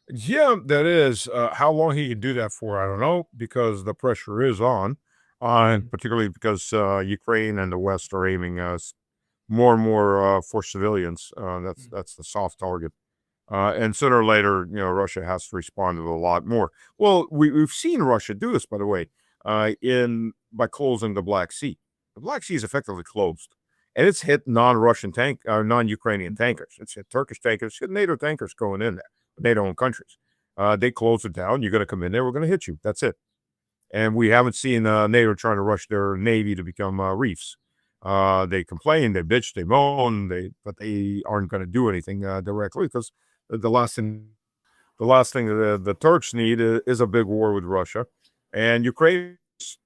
Yeah, that is. How long he can do that for, I don't know, because the pressure is on particularly because Ukraine and the West are aiming more and more for civilians. That's the soft target. And sooner or later, Russia has to respond to it a lot more. Well, we've seen Russia do this, by the way, in by closing the Black Sea. The Black Sea is effectively closed, and it's hit non-Ukrainian tankers. It's hit Turkish tankers, hit NATO tankers going in there, NATO-owned countries. They close it down. You're going to come in there. We're going to hit you. That's it. And we haven't seen NATO trying to rush their navy to become reefs. They complain, they bitch, they moan, but they aren't going to do anything directly because the last thing the Turks need is a big war with Russia. And Ukraine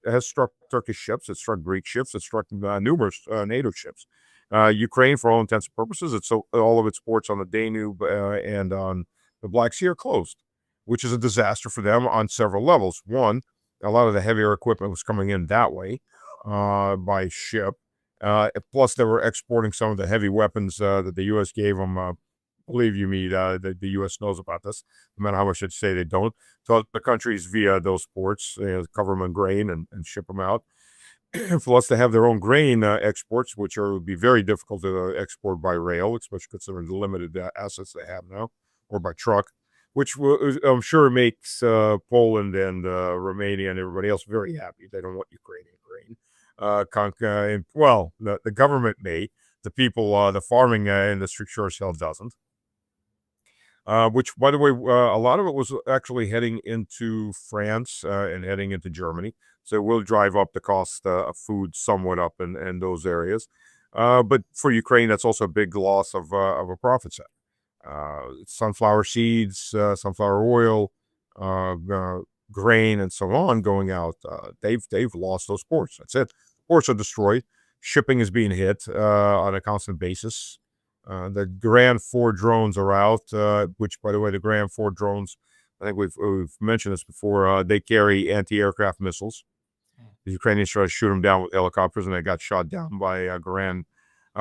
has struck Turkish ships, it struck Greek ships, it struck numerous NATO ships. Ukraine, for all intents and purposes, all of its ports on the Danube and on the Black Sea are closed, which is a disaster for them on several levels. One, a lot of the heavier equipment was coming in that way by ship. Plus, they were exporting some of the heavy weapons that the U.S. gave them. Believe you me, the U.S. knows about this, no matter how much they say they don't. So the countries via those ports, cover them in grain and ship them out. Plus, they have their own grain exports, which would be very difficult to export by rail, especially considering the limited assets they have now, or by truck, which I'm sure makes Poland and Romania and everybody else very happy. They don't want Ukrainian grain. Well, the government may. The people, the farming industry sure as hell doesn't. Which, by the way, a lot of it was actually heading into France and heading into Germany. So it will drive up the cost of food somewhat up in those areas. But for Ukraine, that's also a big loss of a profit set. Sunflower seeds, sunflower oil, grain, and so on going out. They've lost those ports. That's it. Ports are destroyed. Shipping is being hit on a constant basis. The Grand 4 drones are out, which, by the way, the Grand 4 drones, I think we've mentioned this before, they carry anti-aircraft missiles. The Ukrainians tried to shoot them down with helicopters, and they got shot down by a Grand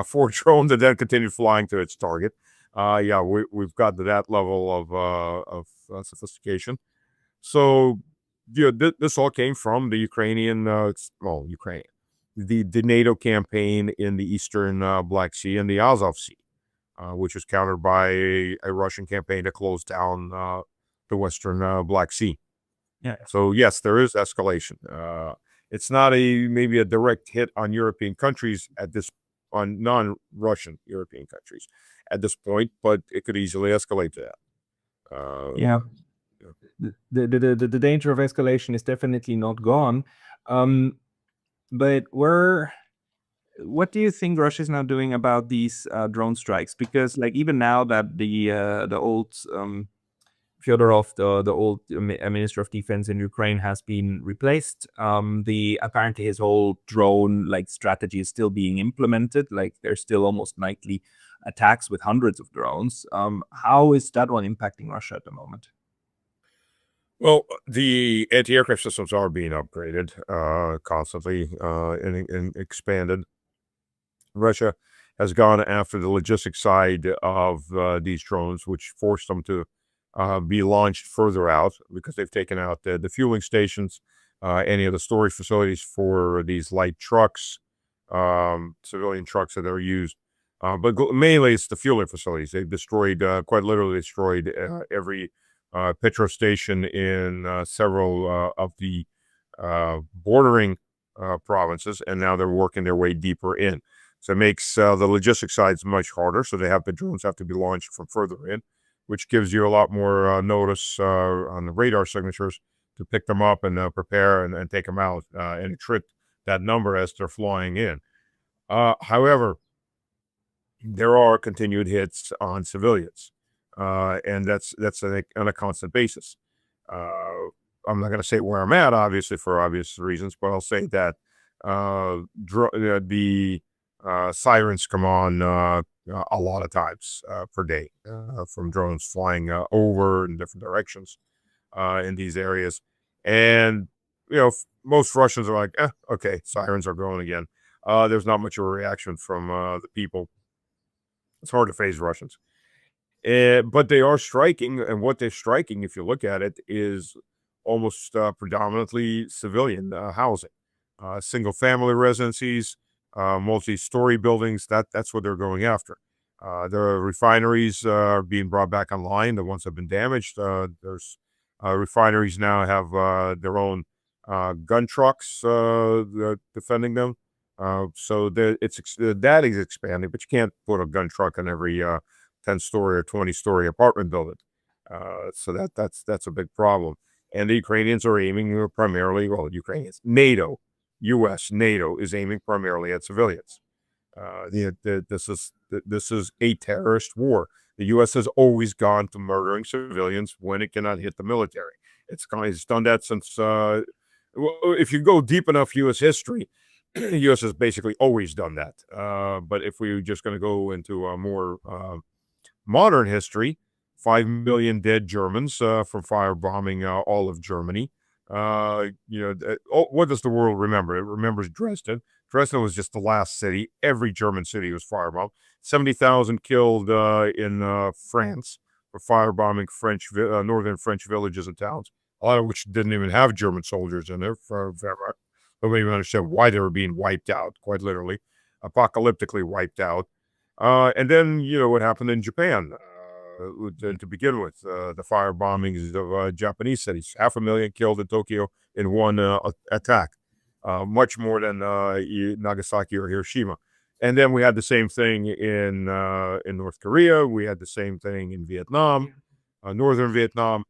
4 drone that then continued flying to its target. Yeah, we've got to that level of sophistication. So, this all came from the Ukrainian, Ukraine, the NATO campaign in the eastern Black Sea and the Azov Sea. Which was countered by a Russian campaign to close down the western Black Sea. Yeah. So yes, there is escalation. It's not maybe a direct hit on European countries on non-Russian European countries at this point, but it could easily escalate to that. Yeah. The danger of escalation is definitely not gone. But what do you think Russia is now doing about these drone strikes? Because even now that the old Fyodorov, the old Minister of Defense in Ukraine, has been replaced, apparently his whole drone strategy is still being implemented. There's still almost nightly attacks with hundreds of drones. How is that one impacting Russia at the moment? Well, the anti-aircraft systems are being upgraded constantly and expanded. Russia has gone after the logistics side of these drones, which forced them to be launched further out because they've taken out the fueling stations, any of the storage facilities for these light trucks, civilian trucks that are used. But mainly it's the fueling facilities. They've destroyed, quite literally destroyed every petrol station in several of the bordering provinces, and now they're working their way deeper in. So it makes the logistics sides much harder. So the drones have to be launched from further in, which gives you a lot more notice on the radar signatures to pick them up and prepare and take them out and attrit that number as they're flying in. However, there are continued hits on civilians, and that's on a constant basis. I'm not going to say where I'm at, obviously, for obvious reasons, but I'll say that the sirens come on a lot of times per day from drones flying over in different directions in these areas. And, most Russians are like, okay, sirens are going again. There's not much of a reaction from the people. It's hard to phase Russians. But they are striking, and what they're striking, if you look at it, is almost predominantly civilian housing, single-family residencies, multi-story buildings. That's what they're going after. The refineries are being brought back online. The ones that have been damaged. There's refineries now have their own gun trucks defending them. So that is expanding, but you can't put a gun truck in every 10-story or 20-story apartment building. So that's a big problem. And the Ukrainians are aiming primarily, well, Ukrainians, NATO, U.S., NATO is aiming primarily at civilians. This is a terrorist war. The U.S. has always gone to murdering civilians when it cannot hit the military. It's done that since, if you go deep enough U.S. history, the U.S. has basically always done that. But if we're just going to go into a more modern history, 5 million dead Germans from firebombing all of Germany. What does the world remember? It remembers Dresden. Dresden was just the last city. Every German city was firebombed. 70,000 killed in France for firebombing northern French villages and towns, a lot of which didn't even have German soldiers in there. Nobody even understood why they were being wiped out, quite literally, apocalyptically wiped out. And then, what happened in Japan to begin with, the fire bombings of Japanese cities. 500,000 killed in Tokyo in one attack, much more than Nagasaki or Hiroshima. And then we had the same thing in North Korea. We had the same thing in Vietnam, northern Vietnam,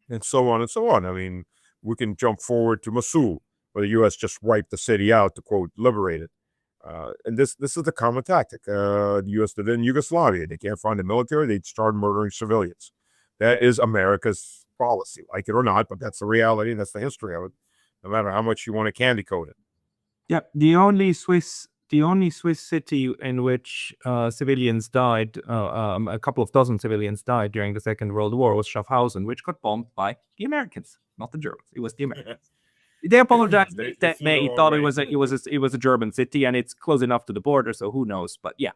and so on and so on. I mean, we can jump forward to Mosul, where the U.S. just wiped the city out to, quote, liberate it. And this is the common tactic. The U.S. did it in Yugoslavia. They can't find the military. They'd start murdering civilians. That is America's policy, like it or not, but that's the reality. That's the history of it, no matter how much you want to candy coat it. Yeah, the only Swiss city in which civilians died, a couple of dozen civilians died during the Second World War was Schaffhausen, which got bombed by the Americans, not the Germans. It was the Americans. They apologized. They thought it was a German city, and it's close enough to the border, so who knows? But yeah,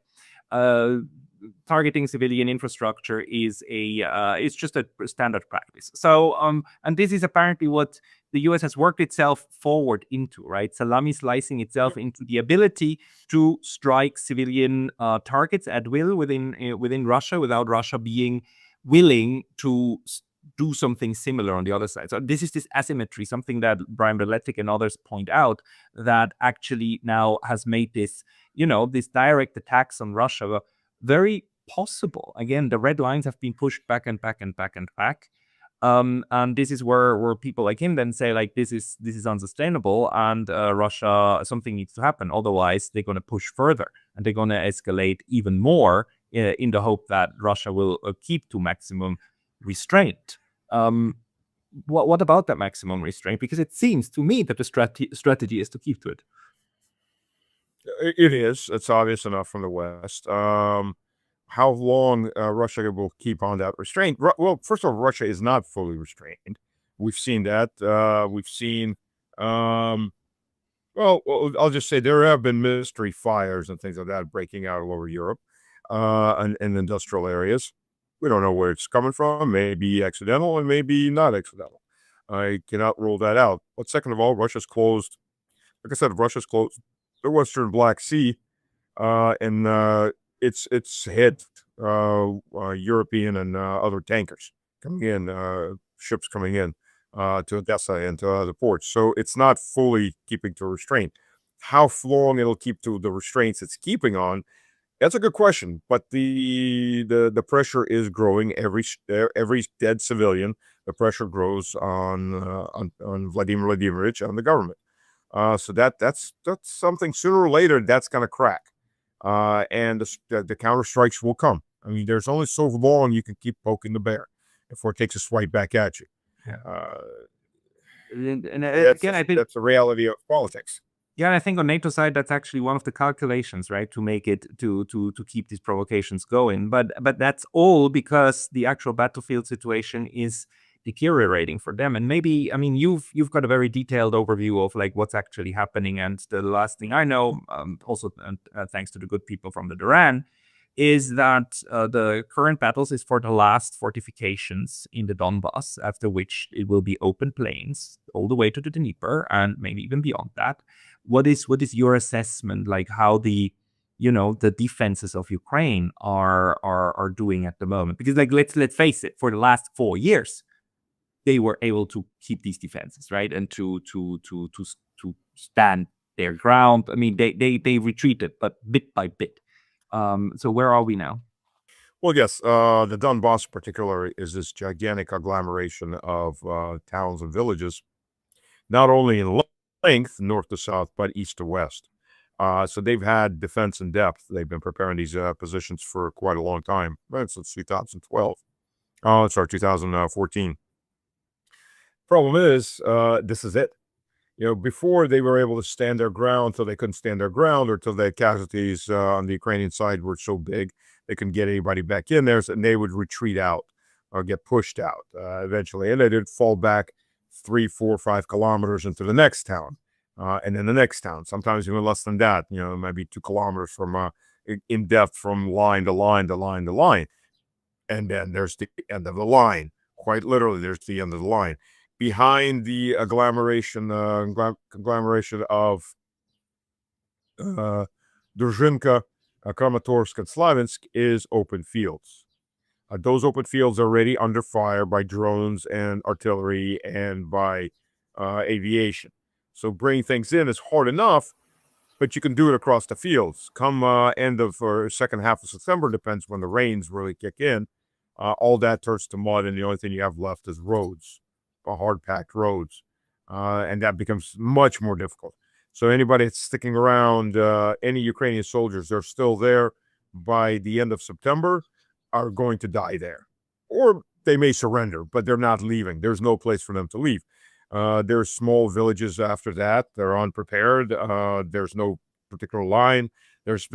targeting civilian infrastructure is it's just a standard practice. So and this is apparently what the U.S. has worked itself forward into, right? Salami slicing itself into the ability to strike civilian targets at will within Russia, without Russia being willing to do something similar on the other side. So this is this asymmetry, something that Brian Berletic and others point out, that actually now has made this, these direct attacks on Russia very possible. Again, the red lines have been pushed back and back and back and back. And this is where people like him then say, like, this is unsustainable, and Russia, something needs to happen. Otherwise, they're going to push further and they're going to escalate even more in the hope that Russia will keep to maximum restraint. What about that maximum restraint? Because it seems to me that the strategy is to keep to it. It is. It's obvious enough from the West. How long Russia will keep on that restraint? Well, first of all, Russia is not fully restrained. We've seen that. We've seen, well, I'll just say there have been mystery fires and things like that breaking out all over Europe and in industrial areas. We don't know where it's coming from. Maybe accidental and maybe not accidental. I cannot rule that out. But second of all, Russia's closed. Like I said, Russia's closed the Western Black Sea, and it's hit European and other tankers coming in, ships coming in to Odessa and to other ports. So it's not fully keeping to restraint. How long it'll keep to the restraints it's keeping on, that's a good question. But the pressure is growing. Every dead civilian, the pressure grows on Vladimir Vladimirovich, on the government. So that's something sooner or later that's going to crack. And the counter strikes will come. I mean, there's only so long you can keep poking the bear before it takes a swipe back at you. Yeah. Again, I think that's the reality of politics. Yeah, I think on NATO side, that's actually one of the calculations, right, to make it to keep these provocations going. But that's all because the actual battlefield situation is deteriorating for them. And maybe, I mean, you've got a very detailed overview of like what's actually happening. And the last thing I know, also thanks to the good people from the Duran, is that the current battles is for the last fortifications in the Donbas, after which it will be open plains all the way to the Dnieper and maybe even beyond that. What is your assessment, like how the defenses of Ukraine are doing at the moment? Because like let's face it, for the last 4 years, they were able to keep these defenses, right, and to stand their ground. I mean, they retreated, but bit by bit. So where are we now? Well, yes, the Donbas in particular is this gigantic agglomeration of towns and villages, not only in length, north to south, but east to west. So they've had defense in depth. They've been preparing these positions for quite a long time, right, since 2012. Oh, sorry, 2014. Problem is, this is it. Before they were able to stand their ground till they couldn't stand their ground, or till the casualties on the Ukrainian side were so big they couldn't get anybody back in there, and they would retreat out or get pushed out eventually, and they did fall back 3, 4, 5 kilometers into the next town, and then the next town. Sometimes even less than that. It might be 2 kilometers from in depth from line to line to line to line, and then there's the end of the line. Quite literally, there's the end of the line. Behind the conglomeration of Druzhinka, Kramatorsk, and Slavinsk is open fields. Those open fields are already under fire by drones and artillery and by aviation. So bringing things in is hard enough, but you can do it across the fields. Come end of or second half of September, depends when the rains really kick in, all that turns to mud, and the only thing you have left is roads. Hard-packed roads, and that becomes much more difficult. So anybody that's sticking around, any Ukrainian soldiers, they're still there by the end of September, are going to die there. Or they may surrender, but they're not leaving. There's no place for them to leave. There's small villages after that. They're unprepared. There's no particular line. There's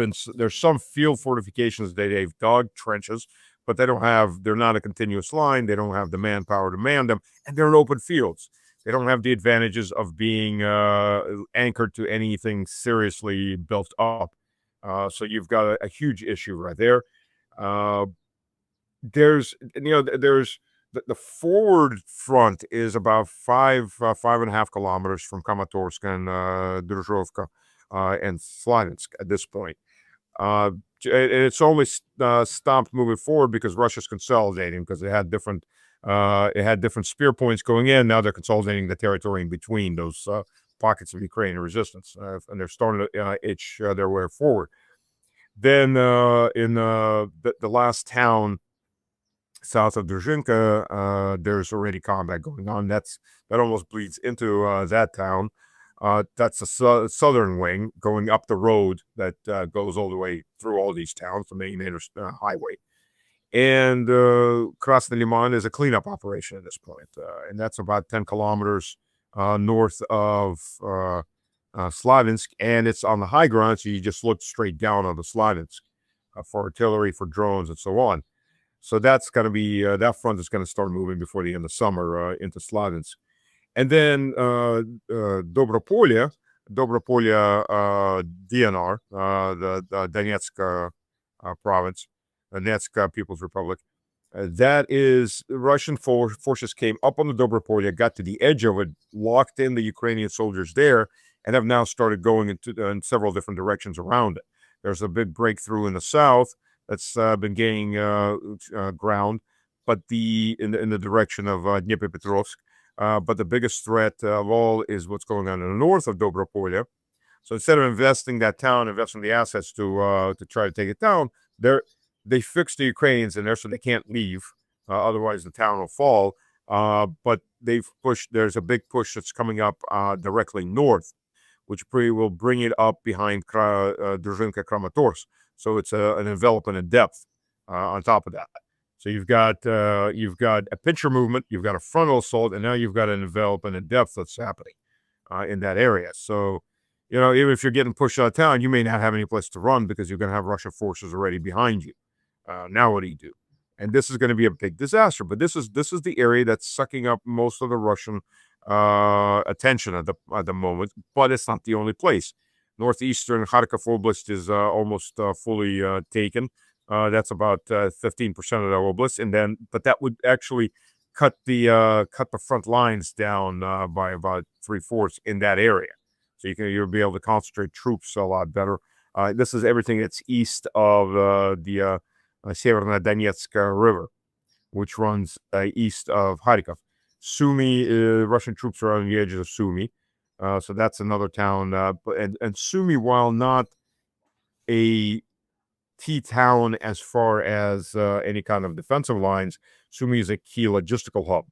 some field fortifications that they've dug, trenches, but they're not a continuous line. They don't have the manpower to man them, and they're in open fields. They don't have the advantages of being anchored to anything seriously built up. So you've got a huge issue right there. There's the forward front is about 5.5 kilometers from Kramatorsk and Druzhovka and Slavinsk at this point. And it's only stopped moving forward because Russia's consolidating, because it had different spear points going in. Now they're consolidating the territory in between those pockets of Ukrainian resistance, and they're starting to itch their way forward. Then in the last town south of Druzhinka, there's already combat going on. That almost bleeds into that town. That's the southern wing going up the road that goes all the way through all these towns, the main highway. And Krasny Liman is a cleanup operation at this point. And that's about 10 kilometers north of Slavinsk. And it's on the high ground, so you just look straight down on the Slavinsk for artillery, for drones, and so on. So that's going to be, that front is going to start moving before the end of summer into Slavinsk. And then Dobropolye DNR, the Donetsk province, Donetsk People's Republic. That is, Russian forces came up on the Dobropolye, got to the edge of it, locked in the Ukrainian soldiers there, and have now started going in several different directions around it. There's a big breakthrough in the south that's been gaining ground, but in the direction of Dnipropetrovsk. But the biggest threat of all is what's going on in the north of Dobropolye. So instead of investing the assets to try to take it down, they fixed the Ukrainians in there so they can't leave. Otherwise, the town will fall. But there's a big push that's coming up directly north, which will bring it up behind Druzhinka Kramatorsk. So it's an envelopment in depth on top of that. So you've got a pincher movement, you've got a frontal assault, and now you've got an envelopment in depth that's happening in that area. So, even if you're getting pushed out of town, you may not have any place to run because you're going to have Russian forces already behind you. Now what do you do? And this is going to be a big disaster. But this is the area that's sucking up most of the Russian attention at the moment. But it's not the only place. Northeastern Kharkiv Oblast is almost fully taken. That's about 15% of the oblast, but that would actually cut the front lines down by about 3/4 in that area. So you'll be able to concentrate troops a lot better. This is everything that's east of the Severna Donetsk River, which runs east of Kharkiv. Sumy, Russian troops are on the edges of Sumy. So that's another town. And Sumy, while not a key town as far as any kind of defensive lines, Sumy is a key logistical hub.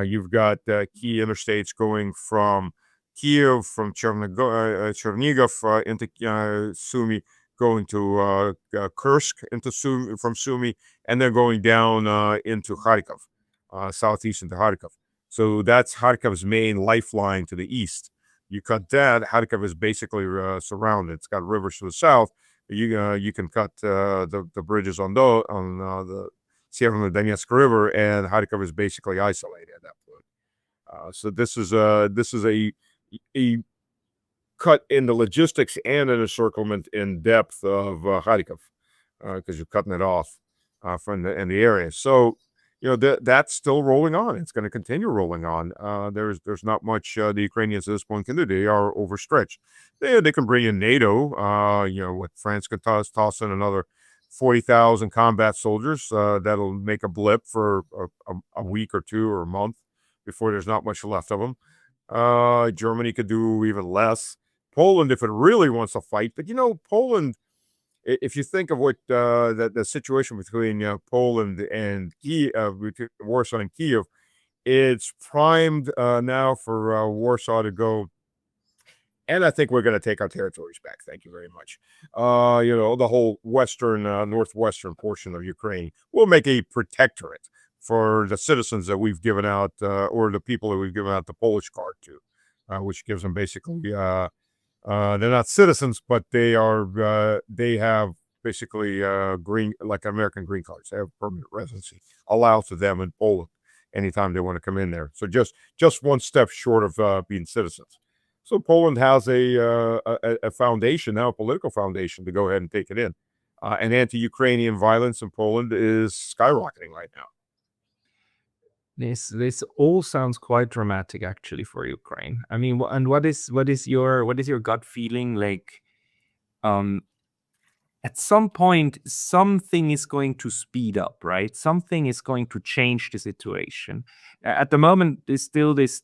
You've got key interstates going from Kiev, from Chernigov into Sumy, going to Kursk into Sumy, from Sumy, and then going down into Kharkiv, southeast into Kharkiv. So that's Kharkiv's main lifeline to the east. You cut that, Kharkiv is basically surrounded. It's got rivers to the south. You can cut the bridges on the Severna Donetsk River, and Kharkiv is basically isolated at that point. So this is a cut in the logistics and an encirclement in depth of Kharkiv, because you're cutting it off from the area. So that's still rolling on. It's going to continue rolling on. There's not much the Ukrainians at this point can do. They are overstretched. They can bring in NATO. What France can toss in another 40,000 combat soldiers. That'll make a blip for a week or two or a month before there's not much left of them. Germany could do even less. Poland, if it really wants to fight, but Poland, if you think of what the situation between Poland and Kiev, between Warsaw and Kiev, it's primed now for Warsaw to go. And I think we're going to take our territories back. Thank you very much. The whole western, northwestern portion of Ukraine will make a protectorate for the citizens that we've given out, or the people that we've given out the Polish card to, which gives them basically, they're not citizens, but they have basically green, like American green cards. They have permanent residency allowed to them in Poland anytime they want to come in there. So just one step short of being citizens. So Poland has a foundation now, a political foundation, to go ahead and take it in. And anti-Ukrainian violence in Poland is skyrocketing right now. This all sounds quite dramatic, actually, for Ukraine. I mean, and what is your gut feeling like? At some point, something is going to speed up, right? Something is going to change the situation. At the moment, there's still this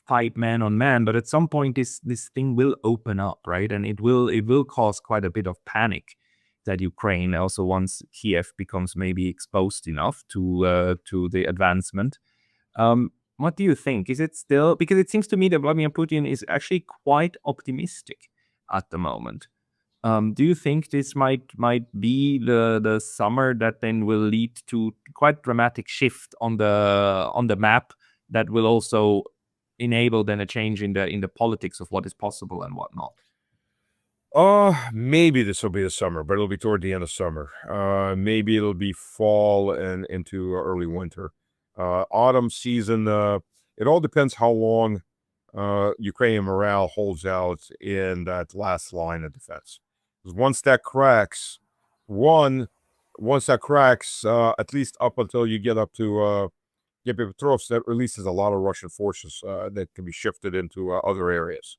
fight man on man, but at some point, this thing will open up, right? And it will cause quite a bit of panic that Ukraine, also once Kiev becomes maybe exposed enough to the advancement. What do you think? Is it still, because it seems to me that Vladimir Putin is actually quite optimistic at the moment. Do you think this might be the summer that then will lead to quite dramatic shift on the map that will also enable then a change in the politics of what is possible and what not? Maybe this will be the summer, but it'll be toward the end of summer. Maybe it'll be fall and into early winter. Autumn season, it all depends how long Ukrainian morale holds out in that last line of defense. Because once that cracks, at least up until you get up to Dnipropetrovsk, that releases a lot of Russian forces that can be shifted into other areas.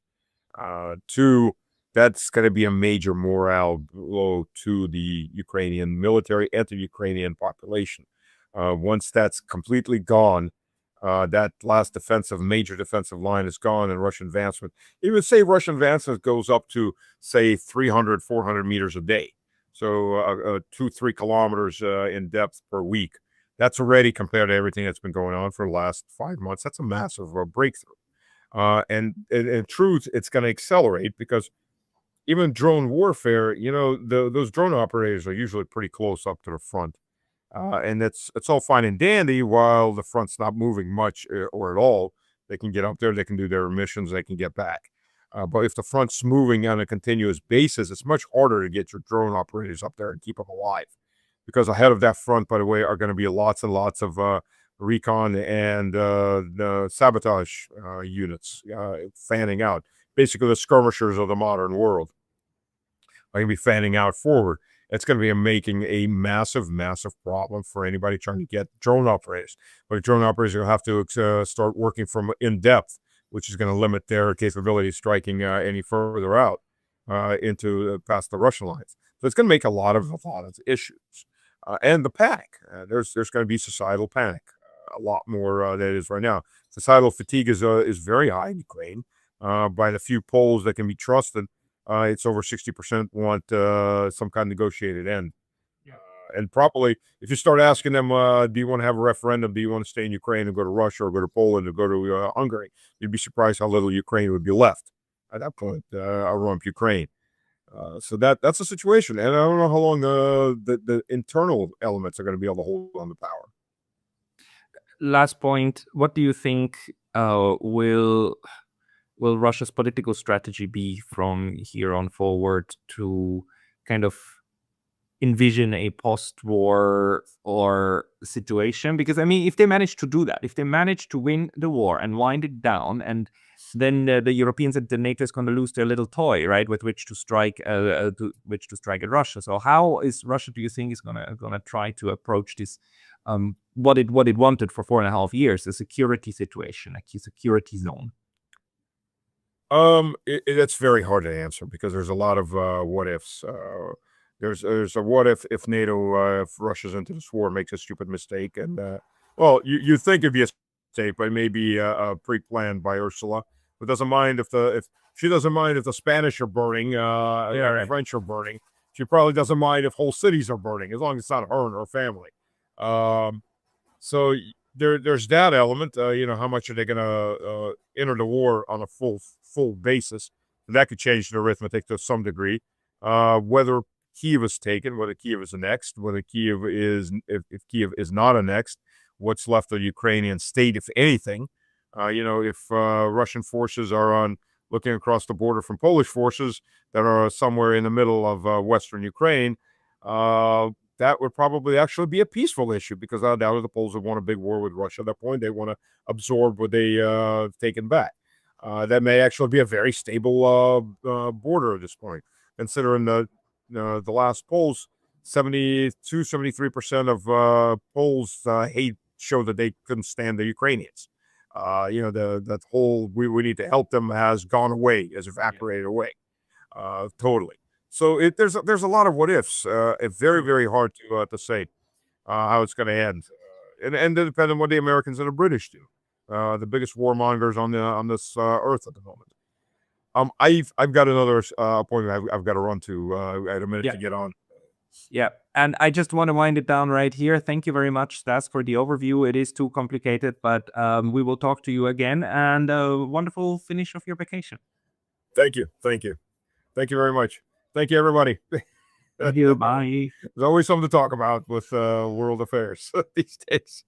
Two, that's going to be a major morale blow to the Ukrainian military and to the Ukrainian population. Once that's completely gone, that last major defensive line is gone, and Russian advancement, even say Russian advancement goes up to, say, 300, 400 meters a day. So 2-3 kilometers in depth per week. That's already, compared to everything that's been going on for the last 5 months, that's a massive breakthrough. And in truth, it's going to accelerate, because even drone warfare, those drone operators are usually pretty close up to the front. And it's all fine and dandy while the front's not moving much or at all. They can get up there, they can do their missions, they can get back. But if the front's moving on a continuous basis, it's much harder to get your drone operators up there and keep them alive. Because ahead of that front, by the way, are going to be lots and lots of recon and the sabotage units fanning out. Basically, the skirmishers of the modern world are going to be fanning out forward. it's going to be making a massive, massive problem for anybody trying to get drone operators. But drone operators will have to start working from in depth, which is going to limit their capability of striking any further out into past the Russian lines. So it's going to make a lot of issues. And the panic. There's going to be societal panic, a lot more than it is right now. Societal fatigue is very high in Ukraine. By the few polls that can be trusted, it's over 60% want some kind of negotiated end. And probably, if you start asking them, do you want to have a referendum? Do you want to stay in Ukraine and go to Russia or go to Poland or go to Hungary? You'd be surprised how little Ukraine would be left at that point around Ukraine. So that's the situation. And I don't know how long the internal elements are going to be able to hold on the power. Last point, what do you think will Russia's political strategy be from here on forward to kind of envision a post-war or situation? Because I mean, if they manage to do that, if they manage to win the war and wind it down, and then the Europeans and the NATO is going to lose their little toy, right, with which to strike at Russia. So how is Russia, do you think, is gonna try to approach this what it wanted for 4.5 years, a security situation, a security zone? It's very hard to answer because there's a lot of what ifs. There's a what if NATO, if Russia's into this war, makes a stupid mistake, and well, you think it'd be a mistake, but maybe pre-planned by Ursula. But doesn't mind if she doesn't mind if the Spanish are burning, right. French are burning. She probably doesn't mind if whole cities are burning, as long as it's not her and her family. So there's that element. How much are they going to enter the war on a full basis? That could change the arithmetic to some degree. Whether Kiev is taken, whether Kiev is annexed, whether Kiev is if Kiev is not annexed, what's left of the Ukrainian state, if anything. If Russian forces are looking across the border from Polish forces that are somewhere in the middle of Western Ukraine, that would probably actually be a peaceful issue, because I doubt the Poles would want a big war with Russia at that point. They want to absorb what they taken back. That may actually be a very stable border at this point, considering the last polls, 73% of Poles show that they couldn't stand the Ukrainians. That whole we need to help them has gone away, has evaporated away, totally. So there's a lot of what ifs. It's very, very hard to say how it's going to end, and it depends on what the Americans and the British do. The biggest warmongers on this earth at the moment. I've got another appointment I've got to run to. I had a minute to get on. Yeah, and I just want to wind it down right here. Thank you very much, Stas, for the overview. It is too complicated, but we will talk to you again, and a wonderful finish of your vacation. Thank you very much. Thank you, everybody. Thank you. Bye. There's always something to talk about with world affairs these days.